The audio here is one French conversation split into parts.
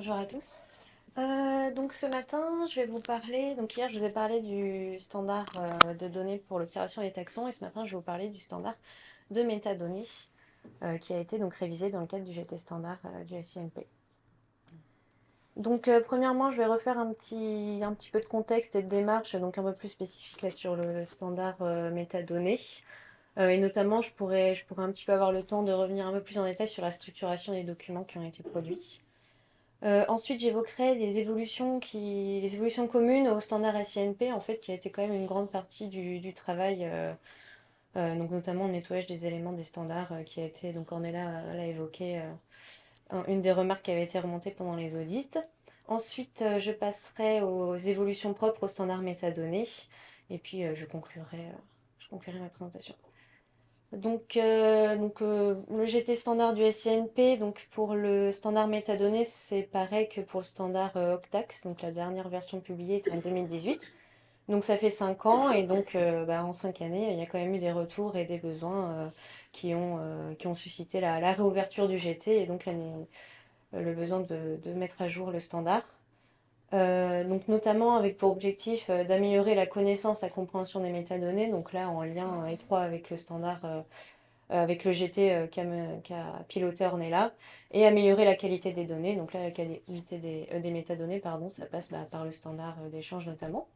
Bonjour à tous. Donc ce matin, je vais vous parler. Donc hier, je vous ai parlé du standard de données pour l'observation des taxons, et ce matin, je vais vous parler du standard de métadonnées qui a été donc révisé dans le cadre du GT standard du SINP. Donc premièrement, je vais refaire un petit peu de contexte et de démarche, donc un peu plus spécifique là, sur le standard métadonnées. Et notamment, je pourrais un petit peu avoir le temps de revenir un peu plus en détail sur la structuration des documents qui ont été produits. Ensuite, j'évoquerai les évolutions communes au standard SINP, en fait, qui a été quand même une grande partie du travail, donc notamment le nettoyage des éléments des standards, qui a été, donc Ornella l'a évoqué, une des remarques qui avait été remontée pendant les audits. Ensuite, je passerai aux évolutions propres au standard métadonnées, et puis je conclurai ma présentation. Donc, le GT standard du SINP, donc pour le standard métadonnées, c'est pareil que pour le standard Octax, donc la dernière version publiée était en 2018. Donc ça fait 5 ans et donc en 5 années, il y a quand même eu des retours et des besoins qui ont suscité la réouverture du GT et donc le besoin de mettre à jour le standard. Donc notamment avec pour objectif d'améliorer la connaissance, la compréhension des métadonnées, donc là en lien étroit avec le standard avec le GT qu'a piloté Ornella, et améliorer la qualité des données. Donc là, la qualité des métadonnées, pardon, ça passe par le standard d'échange notamment.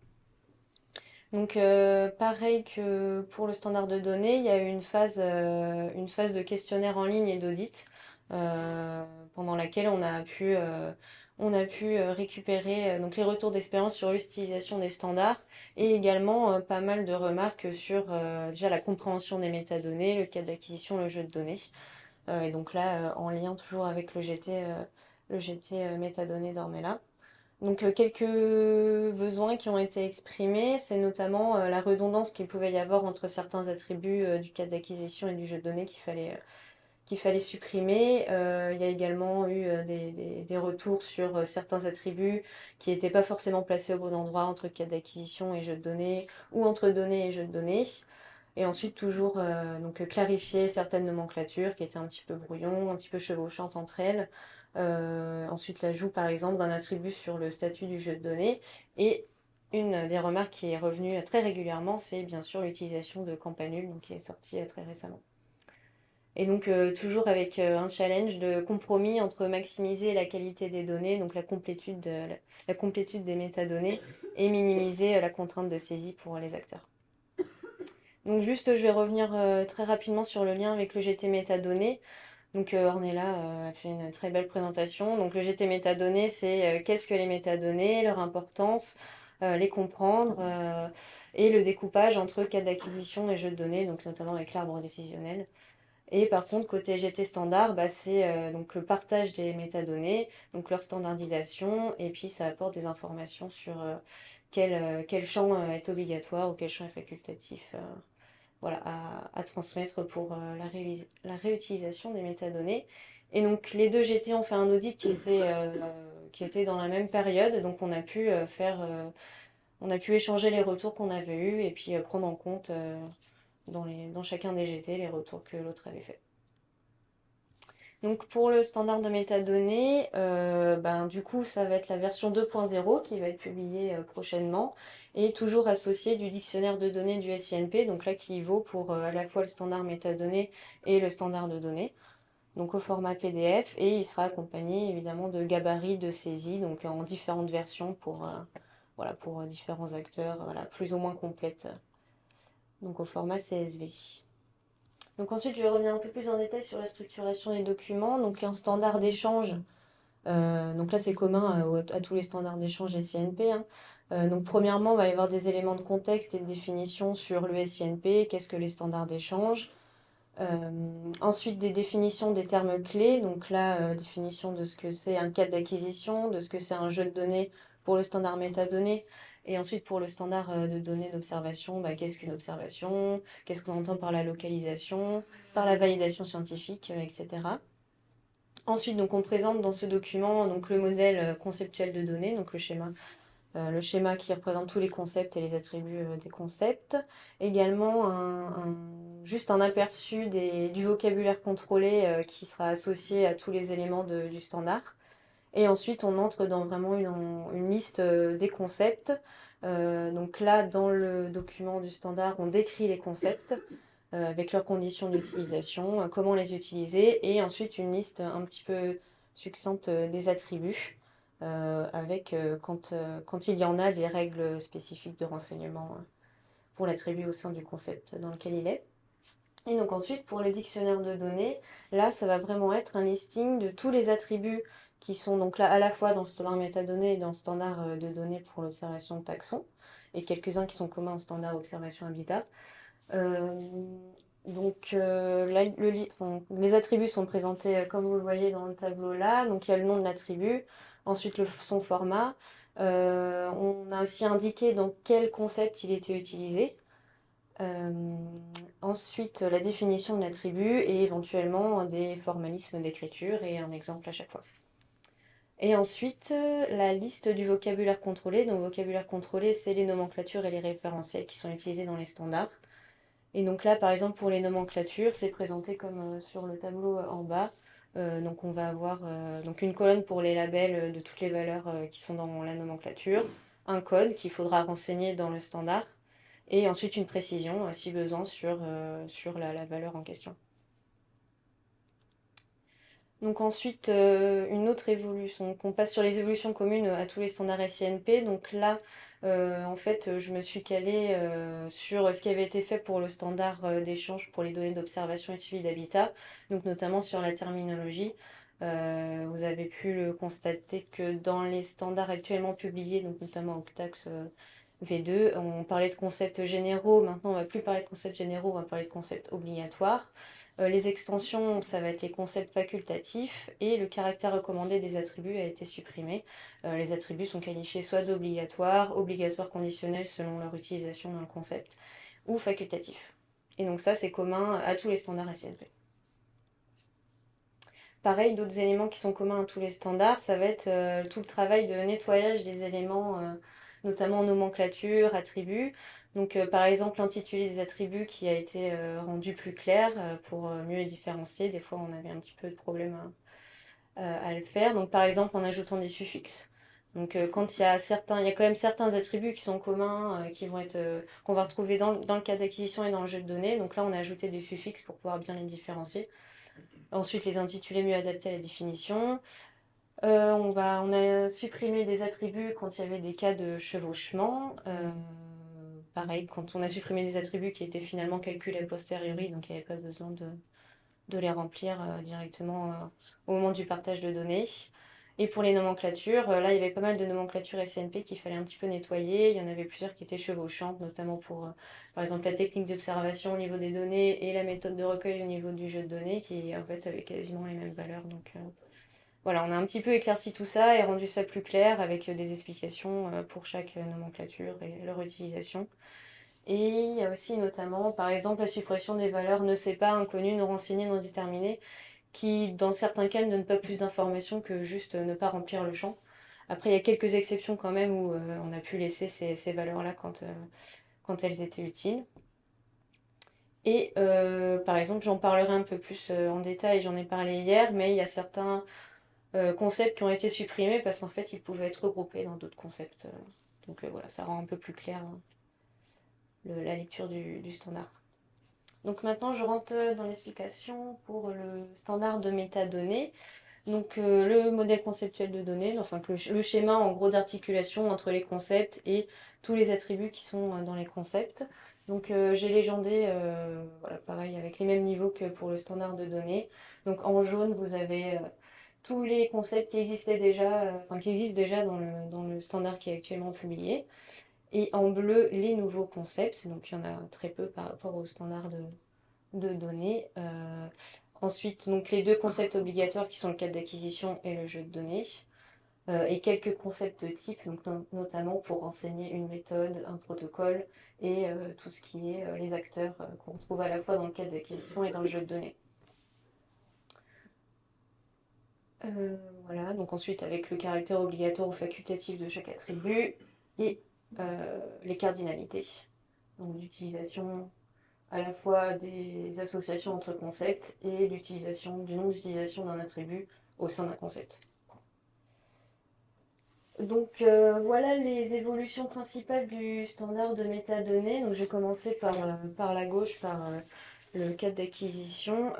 Donc pareil que pour le standard de données, il y a eu une phase de questionnaire en ligne et d'audit euh, pendant laquelle on a pu récupérer donc les retours d'expérience sur l'utilisation des standards et également pas mal de remarques sur déjà la compréhension des métadonnées, le cadre d'acquisition, le jeu de données. Et donc là, en lien toujours avec le GT métadonnées d'Ornella. Donc quelques besoins qui ont été exprimés, c'est notamment la redondance qu'il pouvait y avoir entre certains attributs du cadre d'acquisition et du jeu de données qu'il fallait supprimer. Il y a également eu des retours sur certains attributs qui n'étaient pas forcément placés au bon endroit entre cadre d'acquisition et jeu de données ou entre données et jeu de données. Et ensuite, toujours donc, clarifier certaines nomenclatures qui étaient un petit peu brouillons, un petit peu chevauchantes entre elles. Ensuite, l'ajout, par exemple, d'un attribut sur le statut du jeu de données. Et une des remarques qui est revenue très régulièrement, c'est bien sûr l'utilisation de Campanule, donc, qui est sortie très récemment. Et donc, toujours avec un challenge de compromis entre maximiser la qualité des données, donc la complétude des métadonnées, et minimiser la contrainte de saisie pour les acteurs. Donc juste, je vais revenir très rapidement sur le lien avec le GT métadonnées. Donc Ornella a fait une très belle présentation. Donc le GT métadonnées, c'est qu'est-ce que les métadonnées, leur importance, les comprendre et le découpage entre cas d'acquisition et jeux de données, donc notamment avec l'arbre décisionnel. Et par contre, côté GT standard, c'est donc le partage des métadonnées, donc leur standardisation, et puis ça apporte des informations sur quel champ est obligatoire ou quel champ est facultatif voilà, à transmettre pour la réutilisation des métadonnées. Et donc les deux GT ont fait un audit qui était dans la même période, donc on a pu échanger les retours qu'on avait eus et puis prendre en compte dans chacun des GT les retours que l'autre avait fait. Donc pour le standard de métadonnées, du coup ça va être la version 2.0 qui va être publiée prochainement et toujours associée du dictionnaire de données du SINP, donc là qui vaut pour à la fois le standard métadonnées et le standard de données, donc au format PDF et il sera accompagné évidemment de gabarits de saisie, donc en différentes versions pour différents acteurs, voilà, plus ou moins complètes, donc au format CSV. Donc ensuite, je vais revenir un peu plus en détail sur la structuration des documents. Donc un standard d'échange, donc là c'est commun à tous les standards d'échange SINP, hein. Donc premièrement, il va y avoir des éléments de contexte et de définition sur le SINP, qu'est-ce que les standards d'échange. Ensuite, des définitions des termes clés. Donc là, définition de ce que c'est un cadre d'acquisition, de ce que c'est un jeu de données pour le standard métadonnées. Et ensuite, pour le standard de données d'observation, qu'est-ce qu'une observation? Qu'est-ce qu'on entend par la localisation, par la validation scientifique, etc. Ensuite, donc, on présente dans ce document donc, le modèle conceptuel de données, donc le schéma qui représente tous les concepts et les attributs des concepts. Également, juste un aperçu du vocabulaire contrôlé qui sera associé à tous les éléments du standard. Et ensuite, on entre dans vraiment une liste des concepts. Donc là, dans le document du standard, on décrit les concepts avec leurs conditions d'utilisation, comment les utiliser, et ensuite une liste un petit peu succincte des attributs, avec quand il y en a des règles spécifiques de renseignement pour l'attribut au sein du concept dans lequel il est. Et donc ensuite, pour le dictionnaire de données, là, ça va vraiment être un listing de tous les attributs qui sont donc là à la fois dans le standard métadonnées et dans le standard de données pour l'observation de taxons, et quelques-uns qui sont communs au standard observation habitat. Euh, là, les attributs sont présentés comme vous le voyez dans le tableau là. Donc il y a le nom de l'attribut, ensuite son format. On a aussi indiqué dans quel concept il était utilisé. Euh, Ensuite, la définition de l'attribut et éventuellement des formalismes d'écriture et un exemple à chaque fois. Et ensuite, la liste du vocabulaire contrôlé. Donc, vocabulaire contrôlé, c'est les nomenclatures et les référentiels qui sont utilisés dans les standards. Et donc là, par exemple, pour les nomenclatures, c'est présenté comme sur le tableau en bas. Donc on va avoir donc une colonne pour les labels de toutes les valeurs qui sont dans la nomenclature, un code qu'il faudra renseigner dans le standard, et ensuite une précision, si besoin, sur la valeur en question. Donc ensuite, une autre évolution. Donc on passe sur les évolutions communes à tous les standards SINP. Donc là, en fait, je me suis calée sur ce qui avait été fait pour le standard d'échange pour les données d'observation et de suivi d'habitat, donc notamment sur la terminologie. Vous avez pu le constater que dans les standards actuellement publiés, donc notamment Octax V2, on parlait de concepts généraux. Maintenant, on ne va plus parler de concepts généraux, on va parler de concepts obligatoires. Les extensions, ça va être les concepts facultatifs et le caractère recommandé des attributs a été supprimé. Les attributs sont qualifiés soit d'obligatoires, obligatoires conditionnels selon leur utilisation dans le concept, ou facultatifs. Et donc ça, c'est commun à tous les standards SINP. Pareil, d'autres éléments qui sont communs à tous les standards, ça va être tout le travail de nettoyage des éléments, notamment nomenclature, attributs. Donc, par exemple, l'intitulé des attributs qui a été rendu plus clair pour mieux les différencier. Des fois, on avait un petit peu de problème à le faire. Donc, par exemple, en ajoutant des suffixes. Donc, quand il y a quand même certains attributs qui sont communs, qu'on va retrouver dans le cas d'acquisition et dans le jeu de données. Donc là, on a ajouté des suffixes pour pouvoir bien les différencier. Ensuite, les intitulés mieux adaptés à la définition. On a supprimé des attributs quand il y avait des cas de chevauchement. Pareil, quand on a supprimé des attributs qui étaient finalement calculés a posteriori, donc il n'y avait pas besoin de les remplir directement au moment du partage de données. Et pour les nomenclatures, là, il y avait pas mal de nomenclatures SNP qu'il fallait un petit peu nettoyer. Il y en avait plusieurs qui étaient chevauchantes, notamment pour, par exemple, la technique d'observation au niveau des données et la méthode de recueil au niveau du jeu de données, qui en fait avaient quasiment les mêmes valeurs. Donc voilà, on a un petit peu éclairci tout ça et rendu ça plus clair avec des explications pour chaque nomenclature et leur utilisation. Et il y a aussi notamment, par exemple, la suppression des valeurs ne sait pas, inconnu, non renseigné, non déterminé, qui, dans certains cas, ne donnent pas plus d'informations que juste ne pas remplir le champ. Après, il y a quelques exceptions quand même où on a pu laisser ces valeurs-là quand elles étaient utiles. Et par exemple, j'en parlerai un peu plus en détail, j'en ai parlé hier, mais il y a certains concepts qui ont été supprimés parce qu'en fait, ils pouvaient être regroupés dans d'autres concepts. Donc voilà, ça rend un peu plus clair la lecture du standard. Donc maintenant, je rentre dans l'explication pour le standard de métadonnées. Donc le modèle conceptuel de données, enfin le schéma en gros d'articulation entre les concepts et tous les attributs qui sont dans les concepts. Donc j'ai légendé, voilà, pareil, avec les mêmes niveaux que pour le standard de données. Donc en jaune, vous avez tous les concepts qui existaient déjà, enfin qui existent déjà dans le standard qui est actuellement publié. Et en bleu, les nouveaux concepts. Donc il y en a très peu par rapport au standard de données. Ensuite, donc les deux concepts obligatoires qui sont le cadre d'acquisition et le jeu de données. Et quelques concepts types, donc notamment pour enseigner une méthode, un protocole et tout ce qui est les acteurs qu'on retrouve à la fois dans le cadre d'acquisition et dans le jeu de données. Voilà, donc ensuite avec le caractère obligatoire ou facultatif de chaque attribut et les cardinalités, donc d'utilisation à la fois des associations entre concepts et l'utilisation du nom d'utilisation d'un attribut au sein d'un concept. Donc voilà les évolutions principales du standard de métadonnées. Donc je vais commencer par la gauche, par le cadre d'acquisition.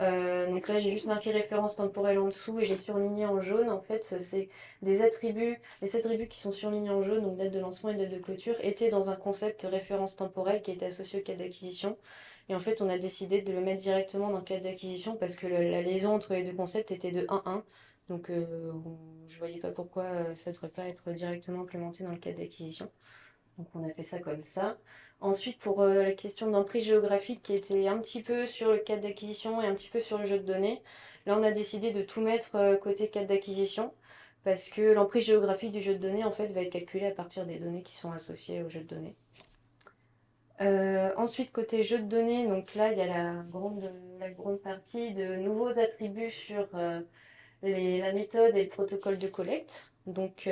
Donc là j'ai juste marqué référence temporelle en dessous et j'ai surligné en jaune. En fait c'est des attributs, les attributs qui sont surlignés en jaune, donc date de lancement et date de clôture, étaient dans un concept référence temporelle qui était associé au cadre d'acquisition. Et en fait on a décidé de le mettre directement dans le cadre d'acquisition parce que la liaison entre les deux concepts était de 1-1. Donc, je voyais pas pourquoi ça ne devrait pas être directement implémenté dans le cadre d'acquisition. Donc, on a fait ça comme ça. Ensuite, pour la question d'emprise géographique qui était un petit peu sur le cadre d'acquisition et un petit peu sur le jeu de données, là, on a décidé de tout mettre côté cadre d'acquisition parce que l'emprise géographique du jeu de données, en fait, va être calculée à partir des données qui sont associées au jeu de données. Ensuite, côté jeu de données, donc là, il y a la grande partie de nouveaux attributs sur la méthode et le protocole de collecte. Donc,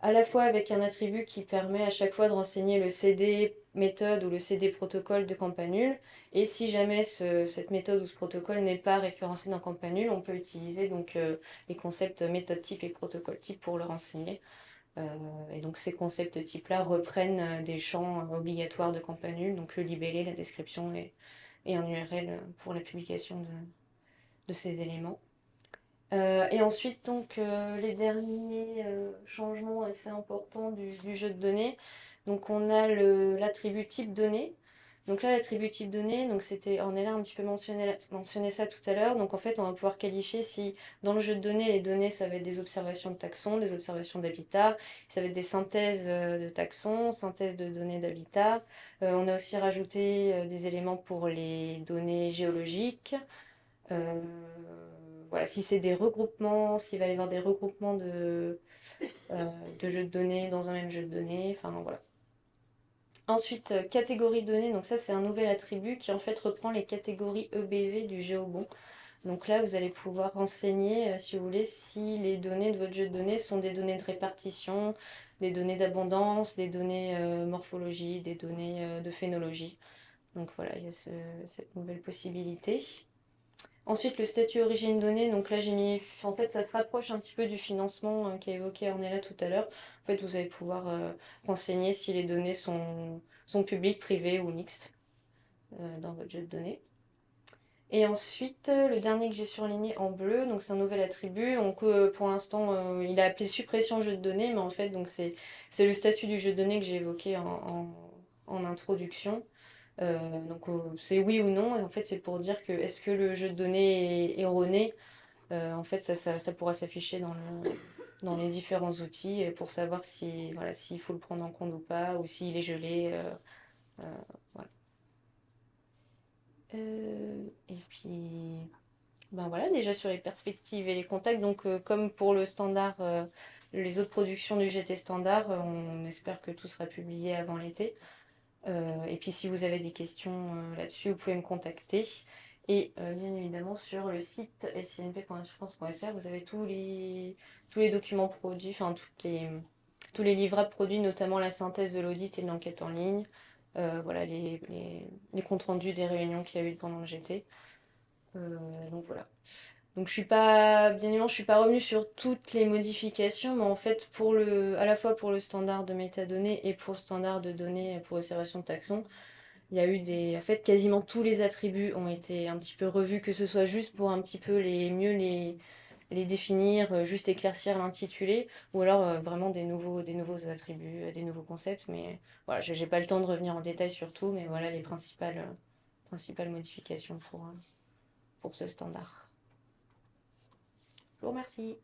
à la fois avec un attribut qui permet à chaque fois de renseigner le CD méthode ou le CD protocole de Campanule. Et si jamais cette méthode ou ce protocole n'est pas référencé dans Campanule, on peut utiliser donc les concepts méthode type et protocole type pour le renseigner. Et donc ces concepts types-là reprennent des champs obligatoires de Campanule, donc le libellé, la description et un URL pour la publication de ces éléments. Et ensuite, donc, les derniers changements assez importants du jeu de données. Donc, on a l'attribut type données. Donc là, l'attribut type données, donc c'était, on est là un petit peu mentionné ça tout à l'heure. Donc en fait, on va pouvoir qualifier si dans le jeu de données, les données, ça va être des observations de taxons, des observations d'habitat, ça va être des synthèses de taxons, synthèses de données d'habitat. On a aussi rajouté des éléments pour les données géologiques. Euh, voilà, si c'est des regroupements, s'il va y avoir des regroupements de jeux de données dans un même jeu de données, enfin voilà. Ensuite, catégorie de données, donc ça c'est un nouvel attribut qui en fait reprend les catégories EBV du GeoBon. Donc là, vous allez pouvoir renseigner, si vous voulez, si les données de votre jeu de données sont des données de répartition, des données d'abondance, des données morphologie, des données de phénologie. Donc voilà, il y a cette nouvelle possibilité. Ensuite, le statut origine donnée, donc là j'ai mis, en fait ça se rapproche un petit peu du financement qu'a évoqué Ornella tout à l'heure. En fait, vous allez pouvoir renseigner si les données sont publiques, privées ou mixtes dans votre jeu de données. Et ensuite, le dernier que j'ai surligné en bleu, donc c'est un nouvel attribut. Donc pour l'instant, il a appelé suppression jeu de données, mais en fait, donc c'est le statut du jeu de données que j'ai évoqué en introduction. Donc c'est oui ou non, et en fait c'est pour dire que est-ce que le jeu de données est erroné. En fait ça pourra s'afficher dans les différents outils pour savoir si voilà s'il faut le prendre en compte ou pas, ou s'il est gelé. Euh, voilà. Et puis ben voilà, déjà sur les perspectives et les contacts, donc comme pour le standard, les autres productions du GT standard, on espère que tout sera publié avant l'été. Et puis si vous avez des questions là-dessus, vous pouvez me contacter. Et bien évidemment sur le site scnp.france.fr, vous avez tous les documents produits, enfin tous les livrables produits, notamment la synthèse de l'audit et de l'enquête en ligne. Voilà les comptes rendus des réunions qu'il y a eu pendant le GT. Donc voilà. Donc je suis pas, bien évidemment, je suis pas revenue sur toutes les modifications, mais en fait à la fois pour le standard de métadonnées et pour le standard de données pour observation de taxons, il y a eu en fait quasiment tous les attributs ont été un petit peu revus, que ce soit juste pour un petit peu mieux les définir, juste éclaircir l'intitulé, ou alors vraiment des nouveaux attributs, des nouveaux concepts. Mais voilà, j'ai pas le temps de revenir en détail sur tout, mais voilà les principales modifications pour ce standard. Je vous remercie.